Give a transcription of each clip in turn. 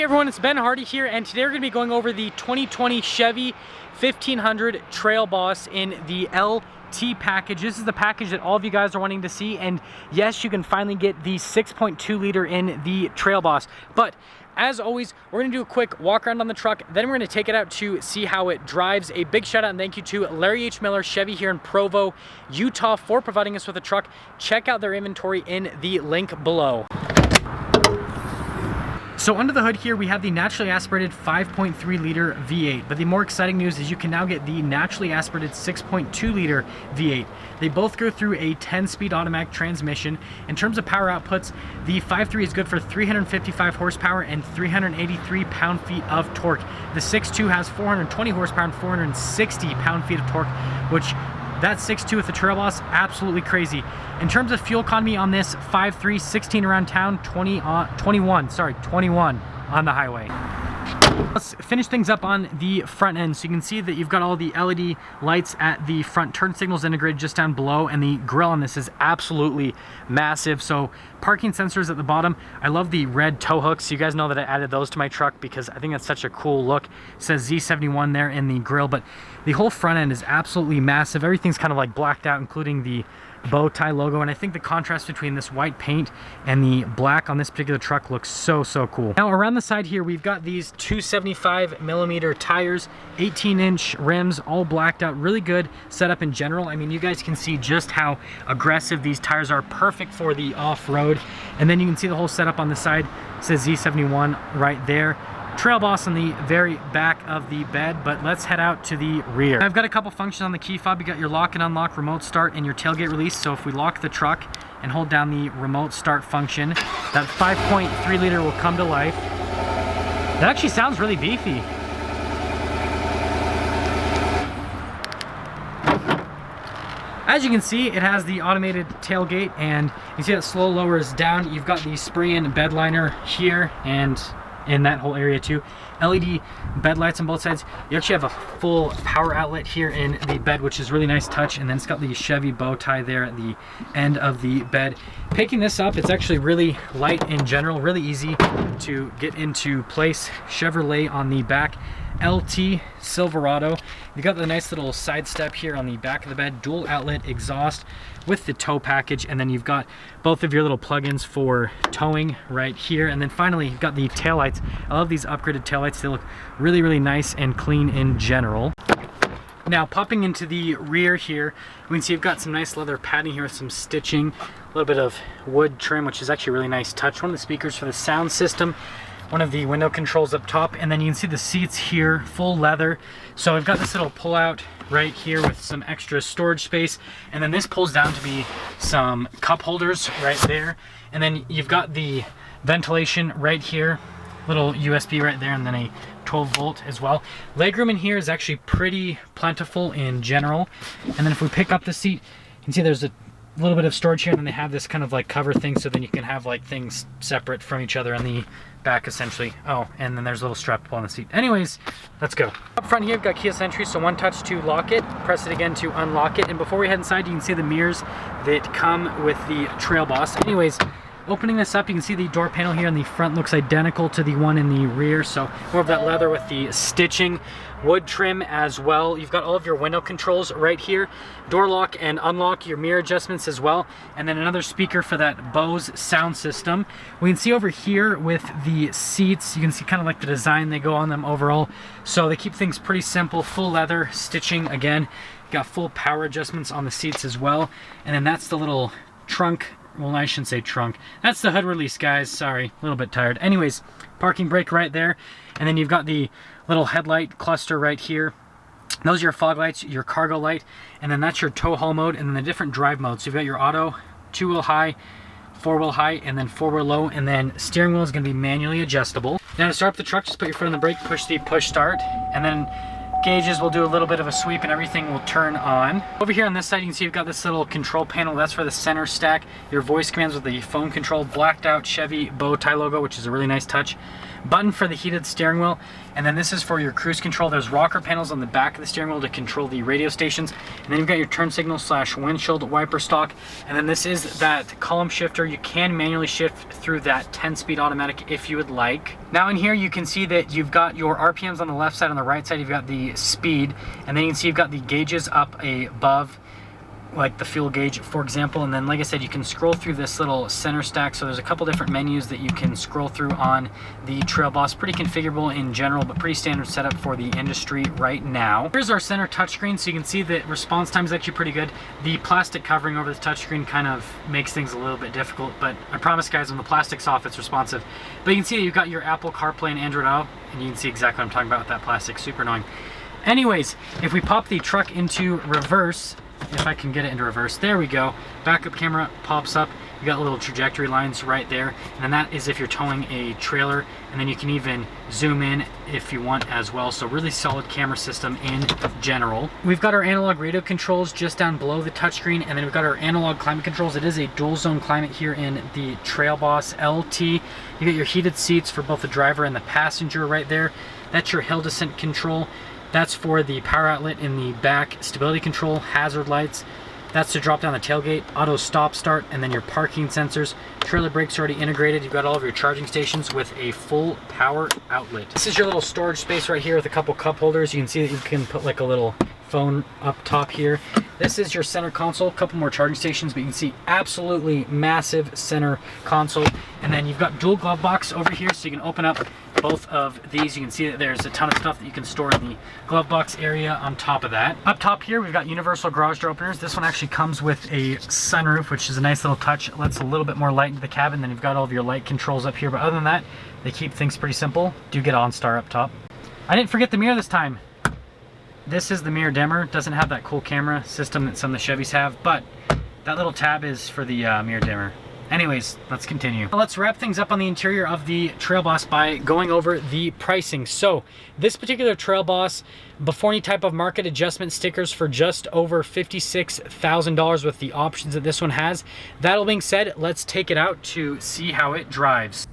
Hey everyone, it's Ben Hardy here, and today we're going to be going over the 2020 Chevy 1500 Trail Boss in the LT package. This is the package that all of you guys are wanting to see, and yes, you can finally get the 6.2 liter in the Trail Boss. But as always, we're going to do a quick walk around on the truck, then we're going to take it out to see how it drives. A big shout out and thank you to Larry H. Miller Chevy here in Provo, Utah for providing us with a truck. Check out their inventory in the link below. So under the hood here, we have the naturally aspirated 5.3 liter V8, but the more exciting news is you can now get the naturally aspirated 6.2 liter V8. They both go through a 10-speed automatic transmission. In terms of power outputs, the 5.3 is good for 355 horsepower and 383 pound-feet of torque. The 6.2 has 420 horsepower and 460 pound-feet of torque, which that 6.2 with the Trail Boss, absolutely crazy. In terms of fuel economy on this 5.3, 16 around town, 21 on the highway. Let's finish things up on the front end. So you can see that you've got all the LED lights at the front, turn signals integrated just down below, and the grille on this is absolutely massive. So parking sensors at the bottom. I love the red tow hooks. You guys know that I added those to my truck because I think that's such a cool look. It says Z71 there in the grille, but the whole front end is absolutely massive. Everything's kind of like blacked out, including the bow tie logo, and I think the contrast between this white paint and the black on this particular truck looks so cool. Now around the side here, we've got these 275 millimeter tires, 18-inch rims, all blacked out. Really good setup in general. I mean, you guys can see just how aggressive these tires are, perfect for the off-road. And then you can see the whole setup on the side. It says Z71 right there. Trail Boss on the very back of the bed, but let's head out to the rear. I've got a couple functions on the key fob. You got your lock and unlock, remote start, and your tailgate release. So if we lock the truck and hold down the remote start function, that 5.3 liter will come to life. That actually sounds really beefy. As you can see, it has the automated tailgate, and you see that slow lowers down. You've got the spray-in bed liner here and in that whole area too. LED bed lights on both sides. You actually have a full power outlet here in the bed, which is really nice touch, and then it's got the Chevy bow tie there at the end of the bed. Picking this up, it's actually really light in general, really easy to get into place. Chevrolet on the back, LT Silverado. You got the nice little side step here on the back of the bed, dual outlet exhaust with the tow package, and then you've got both of your little plugins for towing right here. And then finally, you've got the taillights. I love these upgraded taillights. They look really nice and clean in general. Now, popping into the rear here, we can see you've got some nice leather padding here with some stitching, a little bit of wood trim, which is actually a really nice touch. One of the speakers for the sound system, one of the window controls up top, and then you can see the seats here, full leather. So we've got this little pull out right here with some extra storage space, and then this pulls down to be some cup holders right there. And then you've got the ventilation right here, little USB right there, and then a 12 volt as well. Legroom in here is actually pretty plentiful in general. And then if we pick up the seat, you can see there's a little bit of storage here, and then they have this kind of like cover thing, so then you can have like things separate from each other on the back essentially. Oh, and then there's a little strap to pull on the seat. Anyways, let's go. Up front here, you've got keyless entry, so one touch to lock it, press it again to unlock it. And before we head inside, you can see the mirrors that come with the Trail Boss. Anyways, opening this up, you can see the door panel here in the front looks identical to the one in the rear, so more of that leather with the stitching, wood trim as well. You've got all of your window controls right here, door lock and unlock, your mirror adjustments as well, and then another speaker for that Bose sound system. We can see over here with the seats, you can see kind of like the design they go on them overall. So they keep things pretty simple, full leather stitching again. Got full power adjustments on the seats as well, and then that's the little trunk. Well, I shouldn't say trunk. That's the hood release, guys. Sorry, a little bit tired. Anyways, parking brake right there. And then you've got the little headlight cluster right here. Those are your fog lights, your cargo light, and then that's your tow haul mode, and then the different drive modes. So you've got your auto, 2-wheel high, 4-wheel high, and then 4-wheel low, and then steering wheel is going to be manually adjustable. Now to start up the truck, just put your foot on the brake, push the push start, and then gauges will do a little bit of a sweep and everything will turn on. Over here on this side, you can see you've got this little control panel. That's for the center stack. Your voice commands with the phone control, blacked out Chevy bow tie logo, which is a really nice touch. Button for the heated steering wheel, and then this is for your cruise control. There's rocker panels on the back of the steering wheel to control the radio stations, and then you've got your turn signal / windshield wiper stock, and then this is that column shifter. You can manually shift through that 10-speed automatic if you would like. Now in here you can see that you've got your RPMs on the left side. On the right side you've got the speed, and then you can see you've got the gauges up above, like the fuel gauge, for example. And then, like I said, you can scroll through this little center stack. So there's a couple different menus that you can scroll through on the Trail Boss. Pretty configurable in general, but pretty standard setup for the industry right now. Here's our center touchscreen, so you can see that response time is actually pretty good. The plastic covering over the touchscreen kind of makes things a little bit difficult, but I promise guys, when the plastic's off, it's responsive. But you can see that you've got your Apple CarPlay and Android Auto, and you can see exactly what I'm talking about with that plastic. Super annoying. Anyways, if we pop the truck into reverse, if I can get it into reverse, there we go. Backup camera pops up. You got little trajectory lines right there, and then that is if you're towing a trailer, and then you can even zoom in if you want as well. So really solid camera system in general. We've got our analog radio controls just down below the touchscreen, and then we've got our analog climate controls. It is a dual zone climate here in the Trail Boss LT. You got your heated seats for both the driver and the passenger right there. That's your hill descent control. That's for the power outlet in the back, stability control, hazard lights. That's to drop down the tailgate, auto stop start, and then your parking sensors. Trailer brakes already integrated. You've got all of your charging stations with a full power outlet. This is your little storage space right here with a couple cup holders. You can see that you can put like a little phone up top here. This is your center console, a couple more charging stations, but you can see absolutely massive center console. And then you've got dual glove box over here, so you can open up both of these. You can see that there's a ton of stuff that you can store in the glove box area on top of that. Up top here, we've got universal garage door openers. This one actually comes with a sunroof, which is a nice little touch. It lets a little bit more light into the cabin. Then you've got all of your light controls up here, but other than that, they keep things pretty simple. Do get OnStar up top. I didn't forget the mirror this time. This is the mirror dimmer. Doesn't have that cool camera system that some of the Chevys have, but that little tab is for the mirror dimmer. Anyways, let's continue. Let's wrap things up on the interior of the Trail Boss by going over the pricing. So this particular Trail Boss, before any type of market adjustment, stickers for just over $56,000 with the options that this one has. That all being said, let's take it out to see how it drives.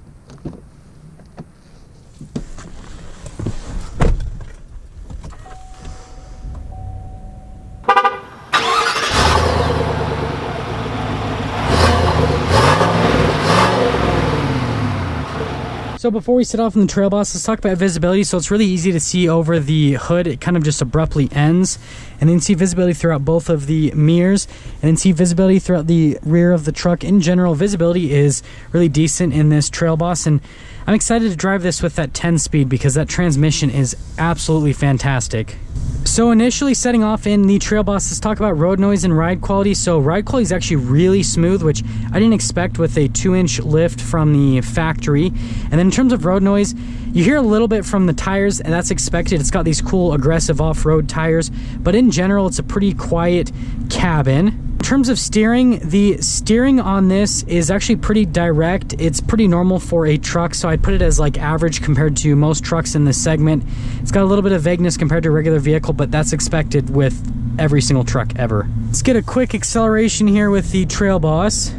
So before we set off in the Trail Boss, let's talk about visibility. So it's really easy to see over the hood. It kind of just abruptly ends. And then see visibility throughout both of the mirrors. And then see visibility throughout the rear of the truck. In general, visibility is really decent in this Trail Boss. And I'm excited to drive this with that 10-speed because that transmission is absolutely fantastic. So initially setting off in the Trail Boss, let's talk about road noise and ride quality. So ride quality is actually really smooth, which I didn't expect with a 2-inch lift from the factory. And then in terms of road noise, you hear a little bit from the tires, and that's expected. It's got these cool aggressive off-road tires, but in general, it's a pretty quiet cabin. In terms of steering, the steering on this is actually pretty direct. It's pretty normal for a truck, so I'd put it as like average compared to most trucks in this segment. It's got a little bit of vagueness compared to a regular vehicle, but that's expected with every single truck ever. Let's get a quick acceleration here with the Trail Boss.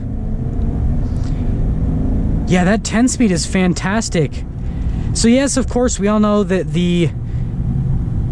Yeah, that 10-speed is fantastic. So yes, of course, we all know that the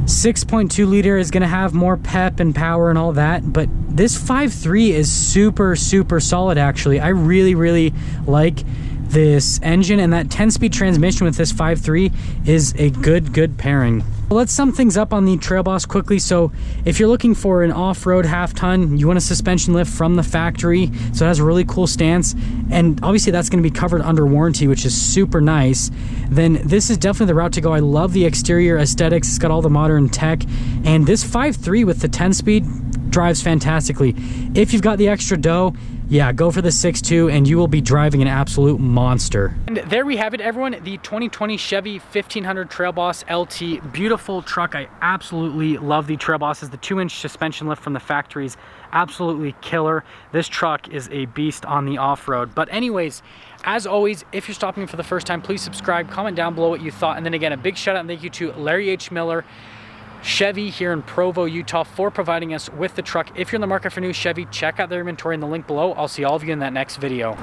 6.2 liter is going to have more pep and power and all that, but this 5.3 is super solid. Actually, I really like this engine, and that 10-speed transmission with this 5.3 is a good pairing. Well, let's sum things up on the Trail Boss quickly. So if you're looking for an off-road half-ton, you want a suspension lift from the factory, so it has a really cool stance, and obviously that's going to be covered under warranty, which is super nice, then this is definitely the route to go. I love the exterior aesthetics. It's got all the modern tech, and this 5.3 with the 10-speed drives fantastically. If you've got the extra dough, yeah, go for the 6.2 and you will be driving an absolute monster. And there we have it, everyone. The 2020 Chevy 1500 Trail Boss LT. Beautiful truck. I absolutely love the Trail Bosses. The 2-inch suspension lift from the factory is absolutely killer. This truck is a beast on the off-road. But anyways, as always, if you're stopping for the first time, please subscribe, comment down below what you thought. And then again, a big shout out and thank you to Larry H. Miller, Chevy here in Provo, Utah, for providing us with the truck. If you're in the market for new Chevy, check out their inventory in the link below. I'll see all of you in that next video.